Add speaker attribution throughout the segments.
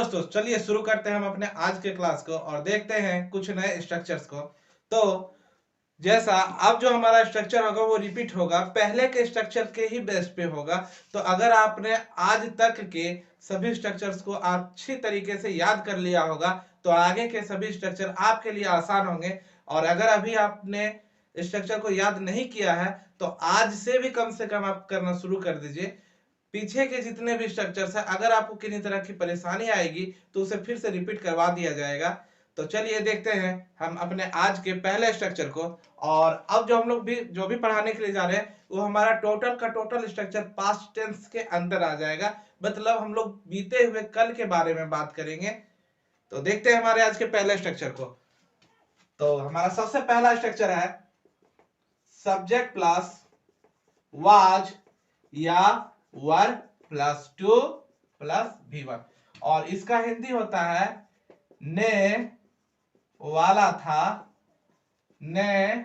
Speaker 1: दोस्तों चलिए शुरू करते हैं हम अपने आज के क्लास को और देखते हैं कुछ नए स्ट्रक्चर्स को। तो जैसा अब जो हमारा स्ट्रक्चर होगा वो रिपीट होगा, पहले के स्ट्रक्चर के ही बेस पे होगा। तो अगर आपने आज तक के सभी स्ट्रक्चर्स को अच्छी तरीके से याद कर लिया होगा तो आगे के सभी स्ट्रक्चर आपके लिए आसान होंगे। और अगर अभी आपने स्ट्रक्चर को याद नहीं किया है तो आज से कम आप करना शुरू कर दीजिए। पीछे के जितने भी स्ट्रक्चर्स है, अगर आपको किसी तरह की परेशानी आएगी तो उसे फिर से रिपीट करवा दिया जाएगा। तो चलिए देखते हैं हम अपने आज के पहले स्ट्रक्चर को। और अब जो हम लोग जो भी पढ़ाने के लिए जा रहे हैं वो हमारा टोटल का टोटल स्ट्रक्चर पास्ट टेंस के अंदर आ जाएगा, मतलब हम लोग बीते हुए कल के बारे में बात करेंगे। तो देखते हैं हमारे आज के पहले स्ट्रक्चर को। तो हमारा सबसे पहला स्ट्रक्चर है सब्जेक्ट प्लस वाज या वर प्लस टू प्लस V1, और इसका हिंदी होता है ने वाला था, ने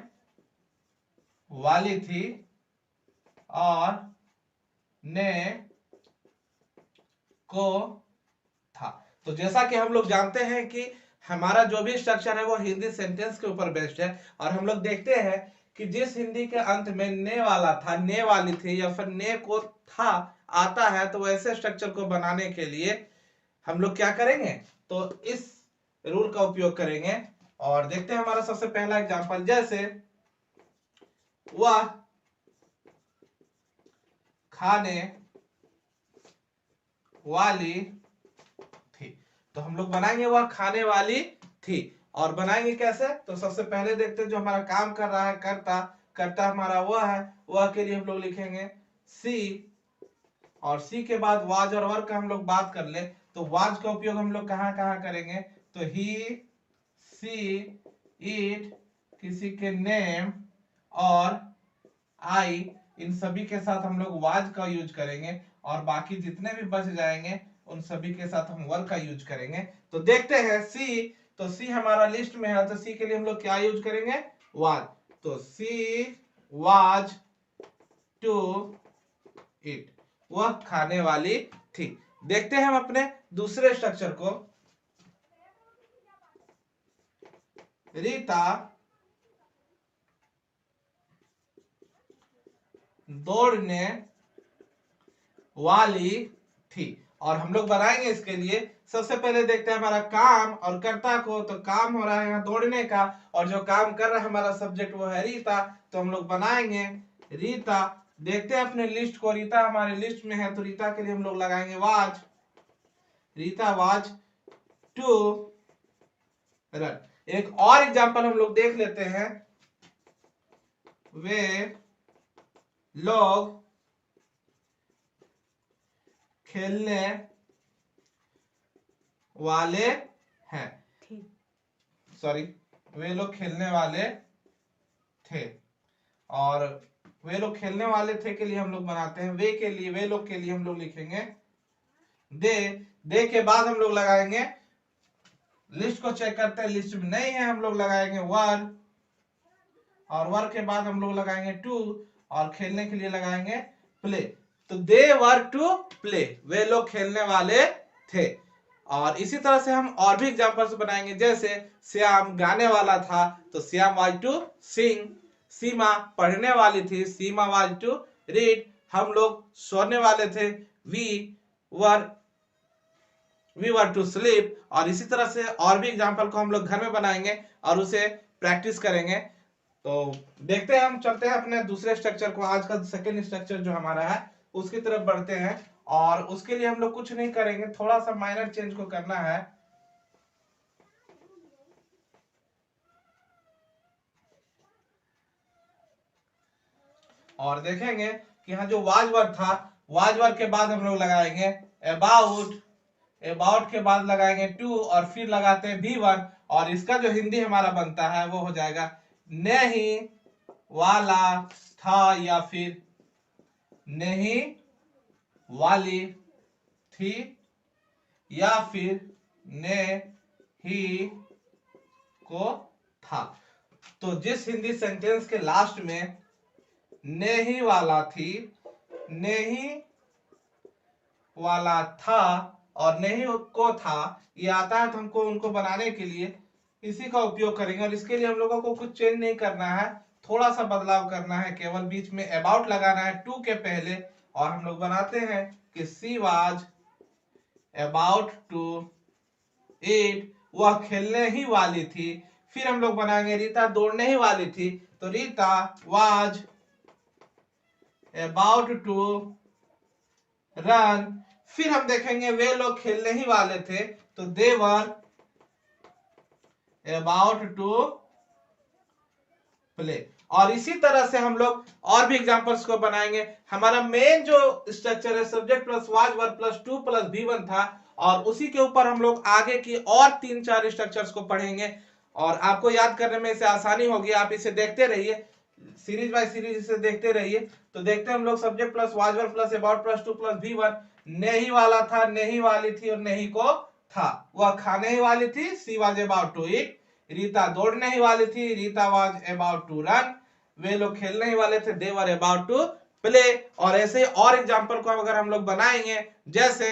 Speaker 1: वाली थी और ने को था। तो जैसा कि हम लोग जानते हैं कि हमारा जो भी स्ट्रक्चर है वो हिंदी सेंटेंस के ऊपर बेस्ड है, और हम लोग देखते हैं कि जिस हिंदी के अंत में ने वाला था, ने वाली थी या फिर ने को था आता है, तो वैसे स्ट्रक्चर को बनाने के लिए हम लोग क्या करेंगे, तो इस रूल का उपयोग करेंगे। और देखते हैं हमारा सबसे पहला एग्जांपल, जैसे वह खाने वाली थी। तो हम लोग बनाएंगे वह खाने वाली थी, और बनाएंगे कैसे, तो सबसे पहले देखते हैं जो हमारा काम कर रहा है करता, करता हमारा वह है, वह के लिए हम लोग लिखेंगे सी, और सी के बाद वाज और वर का हम लोग बात कर ले तो वाज का उपयोग हम लोग कहां कहां करेंगे, तो ही, सी, इट, किसी के नेम और आई, इन सभी के साथ हम लोग वाज का यूज करेंगे, और बाकी जितने भी बच जाएंगे उन सभी के साथ हम वर का यूज करेंगे। तो देखते हैं सी, तो सी हमारा लिस्ट में है, तो सी के लिए हम लोग क्या यूज करेंगे, वाज। तो सी वाज टू इट, वह खाने वाली थी। देखते हैं हम अपने दूसरे स्ट्रक्चर को, रीता दौड़ने वाली थी, और हम लोग बनाएंगे इसके लिए सबसे पहले देखते हैं हमारा काम और कर्ता को। तो काम हो रहा है यहाँ दौड़ने का, और जो काम कर रहा है हमारा सब्जेक्ट वो है रीता, तो हम लोग बनाएंगे रीता। देखते हैं अपने लिस्ट को, रीता हमारे लिस्ट में है तो रीता के लिए हम लोग लगाएंगे was, Rita was to run. एक और एग्जांपल हम लोग देख लेते हैं, वे लोग खेलने वाले हैं, सॉरी, वे लोग खेलने वाले थे, और वे लोग खेलने वाले थे के लिए हम लोग बनाते हैं वे के लिए, वे लोग के लिए हम लोग लिखेंगे दे, दे के बाद हम लोग लगाएंगे, लिस्ट को चेक करते हैं, लिस्ट में नहीं है, हम लोग लगाएंगे वर, और वर के बाद हम लोग लगाएंगे टू, और खेलने के लिए लगाएंगे प्ले। तो दे वर टू प्ले, वे लोग खेलने वाले थे। और इसी तरह से हम और भी एग्जांपल्स बनाएंगे, जैसे श्याम गाने वाला था तो श्याम वाज टू सिंग, सीमा पढ़ने वाली थी, सीमा वाज टू रीड, हम लोग सोने वाले थे, वी वर टू स्लीप। और इसी तरह से और भी एग्जांपल को हम लोग घर में बनाएंगे और उसे प्रैक्टिस करेंगे। तो देखते हैं, हम चलते हैं अपने दूसरे स्ट्रक्चर को, आज का सेकंड स्ट्रक्चर जो हमारा है उसकी तरफ बढ़ते हैं। और उसके लिए हम लोग कुछ नहीं करेंगे, थोड़ा सा माइनर चेंज को करना है। और देखेंगे कि यहाँ जो वाज वर्ड था, वाज वर्ड के बाद हम लोग लगाएंगे अबाउट, अबाउट के बाद लगाएंगे टू, और फिर लगाते हैं V1, और इसका जो हिंदी हमारा बनता है वो हो जाएगा नहीं वाला था, या फिर नहीं वाली थी, या फिर ने ही को था। तो जिस हिंदी सेंटेंस के लास्ट में ने ही वाला थी, ने ही वाला था, और नहीं को था, ये आता है तो हमको उनको बनाने के लिए इसी का उपयोग करेंगे। और इसके लिए हम लोगों को कुछ चेंज नहीं करना है, थोड़ा सा बदलाव करना है, केवल बीच में अबाउट लगाना है टू के पहले। और हम लोग बनाते हैं कि she was about to eat, वह खेलने ही वाली थी। फिर हम लोग बनाएंगे रीता दौड़ने ही वाली थी, तो Rita was about to run. फिर हम देखेंगे वे लोग खेलने ही वाले थे, तो दे वर अबाउट टू प्ले। और इसी तरह से हम लोग और भी एग्जांपल्स को बनाएंगे। हमारा मेन जो स्ट्रक्चर है subject plus was verb plus two plus V1 था, और उसी के ऊपर हम लोग आगे की और 3-4 स्ट्रक्चर्स को पढ़ेंगे। और आपको याद करने में इसे आसानी होगी, आप इसे देखते रहिए, सीरीज बाय सीरीज इसे देखते रहिए। तो देखते हैं हम लोग subject plus was verb plus about plus two plus V1, नहीं वाला था, नहीं वाली थी और नहीं को था। वह खाने ही वाली थी, she was about to eat. Rita दौड़ने ही वाली थी, Rita was about to run. वे लोग खेलने ही वाले थे, they were about to play. और ऐसे और एग्जांपल को अगर हम लोग बनाएंगे, जैसे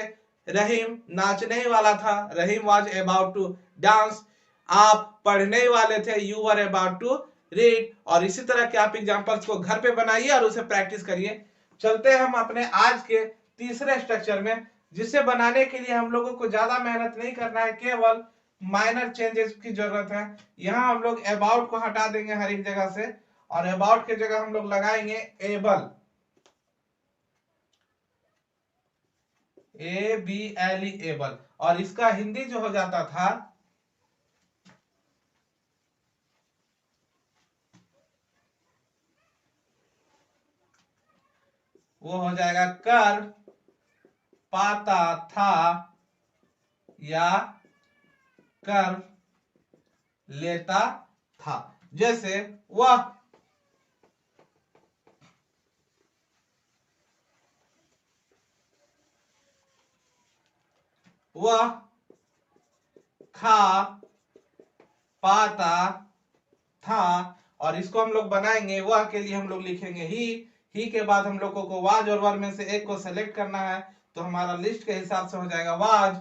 Speaker 1: रहीम नाचने ही वाला था, Rahim was about to dance. आप पढ़ने ही वाले थे, you were about to read. और इसी तरह के आप एग्जांपल्स को घर पे बनाइए और उसे प्रैक्टिस करिए। चलते हैं हम अपने आज के तीसरे स्ट्रक्चर में, जिसे बनाने के लिए हम लोगों को ज्यादा मेहनत नहीं करना है, केवल माइनर चेंजेस की जरूरत है। यहाँ हम लोग अबाउट को हटा देंगे हर एक जगह से, और अबाउट की जगह हम लोग लगाएंगे एबल, ABLE एबल। और इसका हिंदी जो हो जाता था वो हो जाएगा कर पाता था या कर लेता था। जैसे वह खा पाता था। और इसको हम लोग बनाएंगे, वह के लिए हम लोग लिखेंगे ही के बाद हम लोगों को वाज और वर में से एक को सेलेक्ट करना है। तो हमारा लिस्ट के हिसाब से हो जाएगा वाज,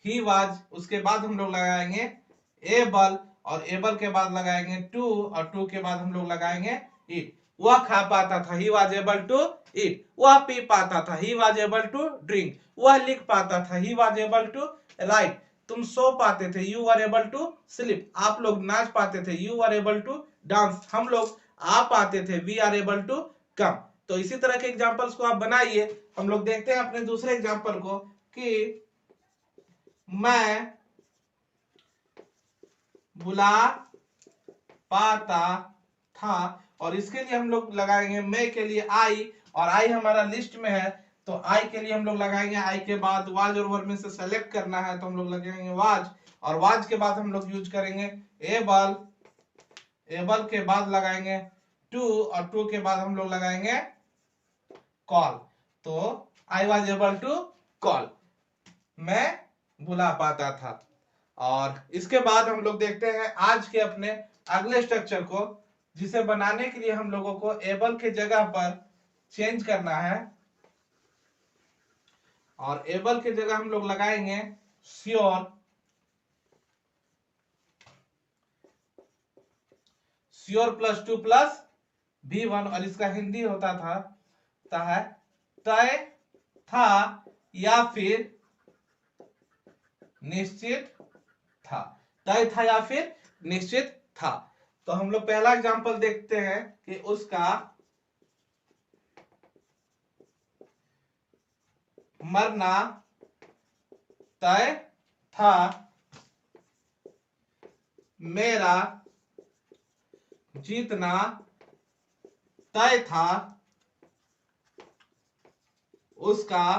Speaker 1: ही वाज। उसके बाद हम लोग लगाएंगे एबल, और एबल के बाद लगाएंगे टू, और टू के बाद हम लोग लगाएंगे ईट। वह खा पाता था, he was able to eat. वह पी पाता था, he was able to drink. वह लिख पाता था, he was able to write. तुम सो पाते थे, you are able to sleep. आप लोग नाच पाते थे, you are able to dance. हम लोग आ पाते थे, we are able to come. तो इसी तरह के एग्जांपल्स को आप बनाइए। हम लोग देखते हैं अपने दूसरे एग्जांपल को, कि मैं बुला पाता था। और इसके लिए हम लोग लगाएंगे मैं के लिए आई, और आई हमारा लिस्ट में है, तो आई के लिए हम लोग लगाएंगे, आई के बाद वाज और वर में से सेलेक्ट करना है, तो हम लोग लगाएंगे वाज। और वाज के बाद हम लोग यूज करेंगे एबल, एबल के बाद लगाएंगे टू, और टू के बाद हम लोग लगाएंगे कॉल। तो I was able to call, मैं बुला पाता था। और इसके बाद हम लोग देखते हैं आज के अपने अगले स्ट्रक्चर को, जिसे बनाने के लिए हम लोगों को एबल के जगह पर चेंज करना है। और एबल के जगह हम लोग लगाएंगे sure, sure plus two plus V1। और इसका हिंदी होता था तय था या फिर निश्चित था, तय था या फिर निश्चित था। तो हम लोग पहला एग्जांपल देखते हैं कि उसका मरना तय था, मेरा जीतना तय था, उसका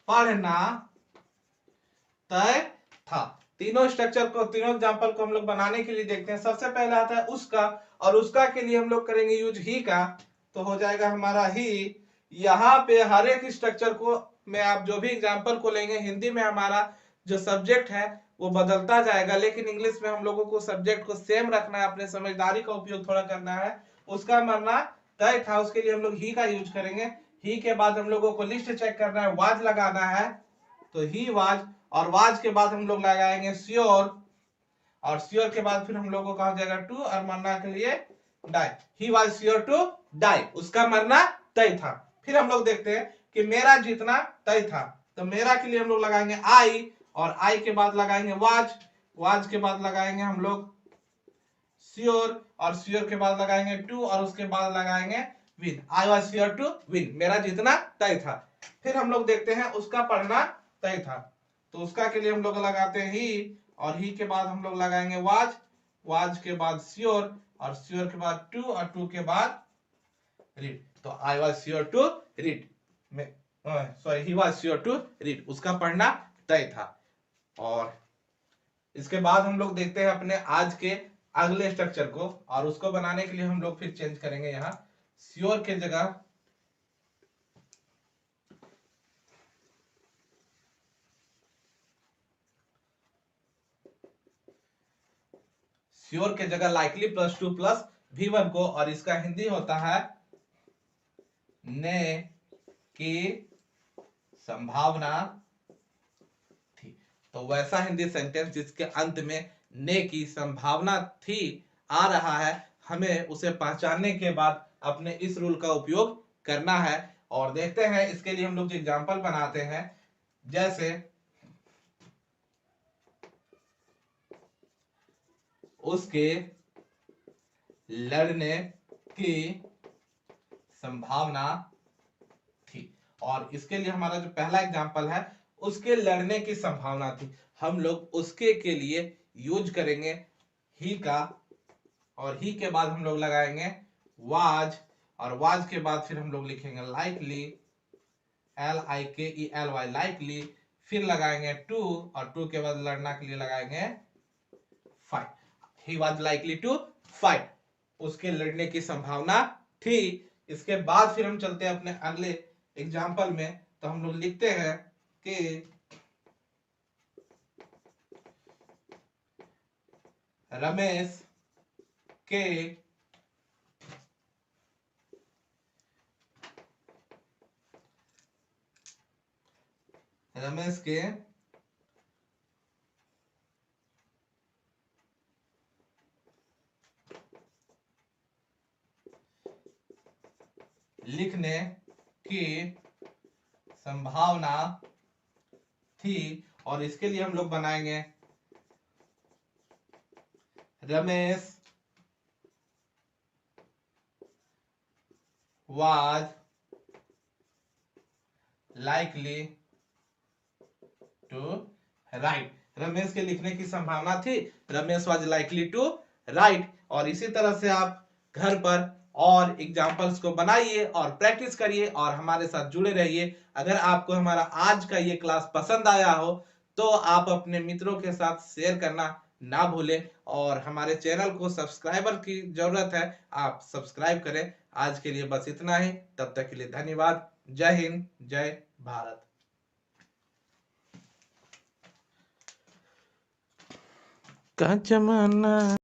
Speaker 1: पढ़ना तय था। तीनों स्ट्रक्चर को, तीनों एग्जांपल को हम लोग बनाने के लिए देखते हैं। सबसे पहला आता है उसका, और उसका के लिए हम लोग करेंगे यूज ही का, तो हो जाएगा हमारा ही। यहाँ पे हर एक स्ट्रक्चर को में आप जो भी एग्जांपल को लेंगे, हिंदी में हमारा जो सब्जेक्ट है वो बदलता जाएगा, लेकिन इंग्लिश में हम लोगों को सब्जेक्ट को सेम रखना है, अपने समझदारी का उपयोग थोड़ा करना है। उसका मरना तय था, उसके लिए हम लोग ही का यूज करेंगे। ही के बाद हम लोगों को लिस्ट चेक करना है, वाज लगाना है, तो ही वाज, और वाज के बाद हम लोग लगाएंगे श्योर, और श्योर के बाद फिर हम लोग को कहा जाएगा टू, और मरना के लिए die. He was sure to die, उसका मरना तय था। फिर हम लोग देखते हैं कि मेरा जीतना तय था, तो मेरा के लिए हम लोग लगाएंगे आई, और आई के बाद लगाएंगे वाज, वाज के बाद लगाएंगे हम लोग श्योर, और श्योर के बाद लगाएंगे टू, और उसके बाद लगाएंगे win. I was sure to win, मेरा जीतना तय था। फिर हम लोग देखते हैं उसका पढ़ना तय था, तो उसका के लिए हम लोग लगाते हैं ही, और ही के बाद हम लोग लगाएंगे वाज, वाज के बाद श्योर, और श्योर के बाद टू, और टू के बाद रीड। तो I was sure to read, sorry he was sure to read, उसका पढ़ना तय था। और इसके बाद हम लोग देखते हैं अपने आज के अगले स्ट्रक्चर को, और उसको बनाने के लिए हम लोग फिर चेंज करेंगे, यहां श्योर के जगह श्योर के जगह likely plus two plus V1 को, और इसका हिंदी होता है ने की संभावना थी। तो वैसा हिंदी सेंटेंस जिसके अंत में ने की संभावना थी आ रहा है, हमें उसे पहचानने के बाद अपने इस रूल का उपयोग करना है। और देखते हैं इसके लिए हम लोग एग्जांपल बनाते हैं, जैसे उसके लड़ने की संभावना थी। और इसके लिए हमारा जो पहला एग्जांपल है, उसके लड़ने की संभावना थी, हम लोग उसके के लिए यूज करेंगे ही का, और ही के बाद हम लोग लगाएंगे वाज, और वाज के बाद फिर हम लोग लिखेंगे लाइकली, LIKELY लाइकली, फिर लगाएंगे टू, और टू के बाद लड़ना के लिए लगाएंगे fight. He was likely to fight, उसके लड़ने की संभावना थी। इसके बाद फिर हम चलते हैं अपने अगले एग्जाम्पल में, तो हम लोग लिखते हैं कि रमेश के लिखने की संभावना थी, और इसके लिए हम लोग बनाएंगे Ramesh was likely to write, Ramesh के लिखने की संभावना थी, Ramesh was likely to write। और इसी तरह से आप घर पर और एग्जाम्पल्स को बनाइए और प्रैक्टिस करिए और हमारे साथ जुड़े रहिए। अगर आपको हमारा आज का ये क्लास पसंद आया हो तो आप अपने मित्रों के साथ शेयर करना ना भूलें, और हमारे चैनल को सब्सक्राइबर की जरूरत है, आप सब्सक्राइब करें। आज के लिए बस इतना ही, तब तक के लिए धन्यवाद। जय हिंद, जय भारत। का जमाना